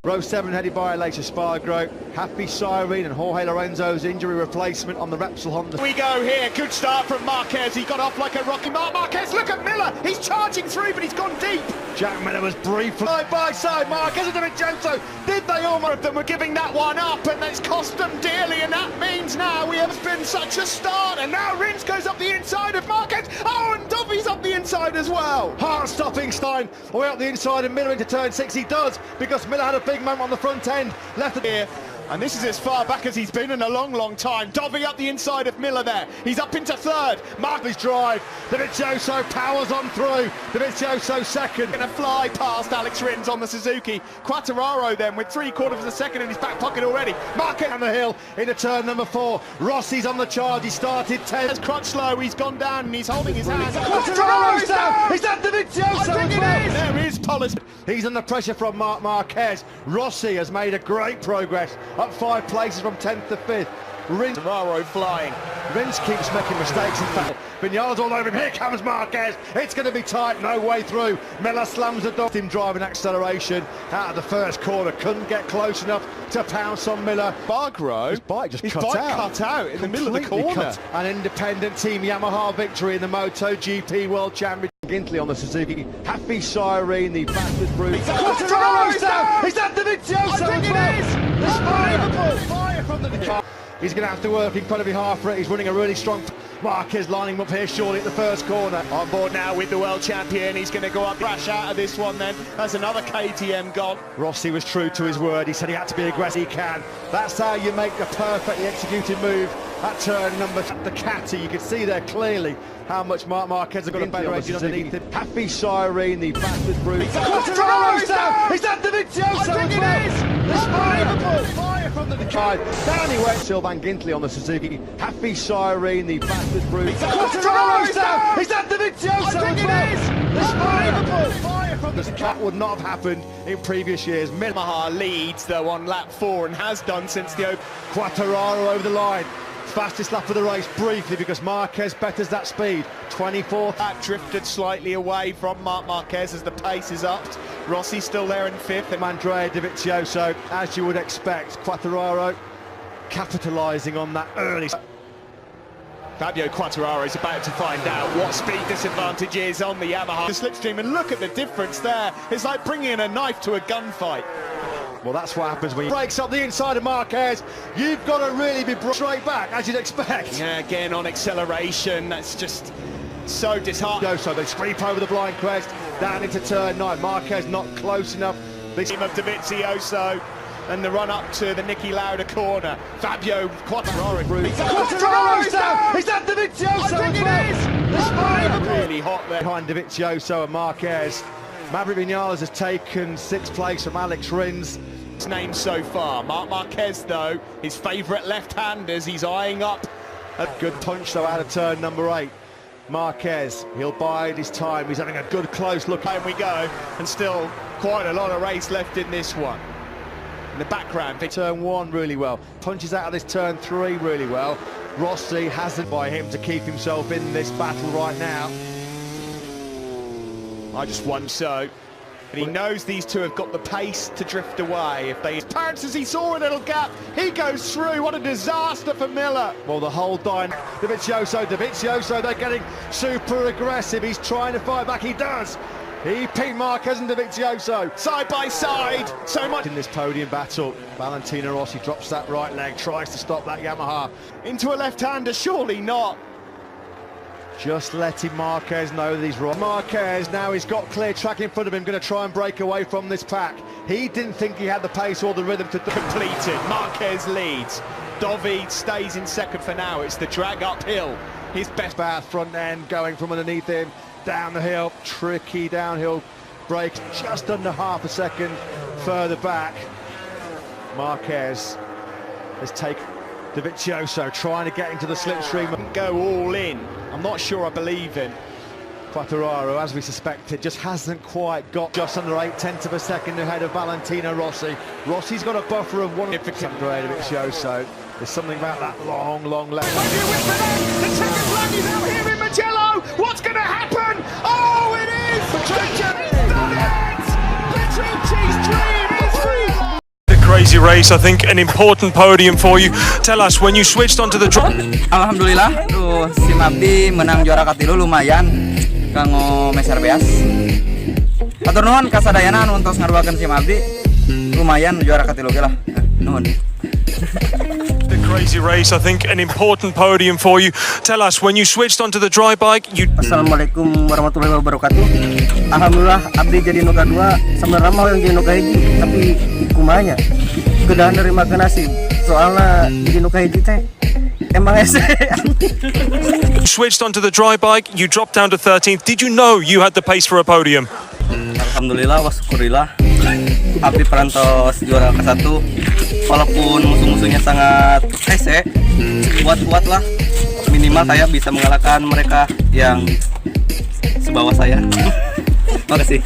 Row 7 headed by Later Spargro, Happy Siren and Jorge Lorenzo's injury replacement on the Repsol Honda. We go here, good start from Marquez, he got off like a rocky Marquez, look at Miller, he's charging through but he's gone deep. Jack Miller was briefly side by side, Marquez and Dovizioso, did they all? Of them were giving that one up and it's cost them dearly, and that means now we have been such a start, and now Rins goes up the inside of Marquez, oh and Dovy's up the inside as well. Heart-stopping Stein, away up the inside and Miller into turn 6, he does, because Miller had a big moment on the front end, left it here. And this is as far back as he's been in a long time. Dovey up the inside of Miller there. He's up into third. Marquez drive. Dovizioso powers on through. Dovizioso second. Gonna fly past Alex Rins on the Suzuki. Quartararo then with 3/4 of a second in his back pocket already. Marquez on the hill into turn number 4. Rossi's on the charge. He started 10. As Crutchlow, he's gone down and he's holding his hand. Quartararo's down. He's at Dovizioso as well. There is Polis. He's under pressure from Marquez. Rossi has made a great progress. Up 5 places from 10th to 5th. Quartararo flying. Rins keeps making mistakes in fact. Vinales all over him. Here comes Marquez. It's going to be tight. No way through. Miller slams the door. Him driving acceleration out of the first corner. Couldn't get close enough to pounce on Miller. Spargro. His bike just cut out in the middle of the corner. Cut. An independent Team Yamaha victory in the MotoGP World Championship. Gintley on the Suzuki. Happy Siren, the fastest brute. Quartararo's down! He's at Dovizioso as well! Fire from the car. He's going to have to work incredibly hard for it. He's running a really strong. Marquez lining him up here surely at the first corner. On board now with the world champion. He's going to go up, crash out of this one then. That's another KTM gone. Rossi was true to his word. He said he had to be aggressive. He can. That's how you make a perfectly executed move. At turn number the Catty, you can see there clearly how much Marquez has got a better engine underneath him. Happy Siren, the fastest brute. Quartararo's down! He's at Dovizioso as well! Fire from the car. Down he went. Sylvain Gintley on the Suzuki. Happy Siren, the fastest brute. Quartararo's down! He's at Dovizioso as well! Fire from the car. That would not have happened in previous years. Yamaha leads though on lap 4 and has done since the open. Quartararo over the line. Fastest lap of the race briefly because Marquez betters that speed. 24th. That drifted slightly away from Marquez as the pace is upped. Rossi still there in 5th. And Andrea Dovizioso, as you would expect. Quartararo capitalising on that early. Fabio Quartararo is about to find out what speed disadvantage is on the Yamaha. The slipstream, and look at the difference there. It's like bringing a knife to a gunfight. Well, that's what happens when you breaks up the inside of Marquez. You've got to really be straight back, as you'd expect. Yeah, again on acceleration, that's just so disheartening. So they sweep over the blind crest, down into turn 9. Marquez not close enough. This team of Dovizioso and the run up to the Niki Lauda corner. Fabio Quartararo. Quartararo's down! He's at Dovizioso as well! Really hot there. Behind Dovizioso and Marquez. Maverick Vinales has taken 6th place from Alex Rins. His name so far. Marquez, though, his favourite left-handers, he's eyeing up. A good punch, though, out of turn number 8. Marquez, he'll bide his time. He's having a good close look. Home we go, and still quite a lot of race left in this one. In the background, turn 1 really well. Punches out of this turn 3 really well. Rossi hasn't by him to keep himself in this battle right now. I just won so. And he knows these two have got the pace to drift away. If they parents as he saw a little gap, he goes through. What a disaster for Miller. Well, the whole Dovizioso, they're getting super aggressive. He's trying to fight back. He does. He pinned Marquez and Dovizioso Side by side, so much in this podium battle. Valentino Rossi drops that right leg, tries to stop that Yamaha. into a left-hander, surely not. Just letting Marquez know that he's wrong. Marquez, now he's got clear track in front of him, going to try and break away from this pack. He didn't think he had the pace or the rhythm to Completed, Marquez leads. Dovi stays in second for now, it's the drag uphill. His best Bath front end going from underneath him, down the hill, tricky downhill break, just under half a second further back. Marquez has taken Dovizioso, trying to get into the slipstream. go all in. I'm not sure I believe him. Quartararo, as we suspected, just hasn't quite got just under 0.8 of a second ahead of Valentino Rossi. Rossi's got a buffer of 1 Dovizioso. There's something about that long left. The checkered flag is out here in Mugello. What's going to happen? Oh, it is! Petrucci's done it! Petrucci's dream is real! A crazy race, I think an important podium for you. Tell us, when you switched onto the drive. Alhamdulillah, tuh si Mabdi menang juara katilu lumayan kanggo meser beas. Atur nuhun kasadayana anu entos ngaruakeun si Mabdi lumayan juara katilu ge lah. Nuhun. A crazy race, I think an important podium for you. Tell us, when you switched onto the dry bike, you. Assalamualaikum warahmatullahi wabarakatuh. Alhamdulillah abdi jadi nu kadua, sebenarnya mah yang jadi nu kahiji tapi kumanya kedahan dari makan nasib. Soalnya jadi nu kahiji teh emang ese. Switched onto the dry bike, you dropped down to 13th. Did you know you had the pace for a podium? Alhamdulillah wa syukurillah. Abdi perantos juara ke-1. Walaupun musuh-musuhnya sangat hese, kuat-kuat lah. Minimal saya bisa mengalahkan mereka yang sebawah saya. Makasih.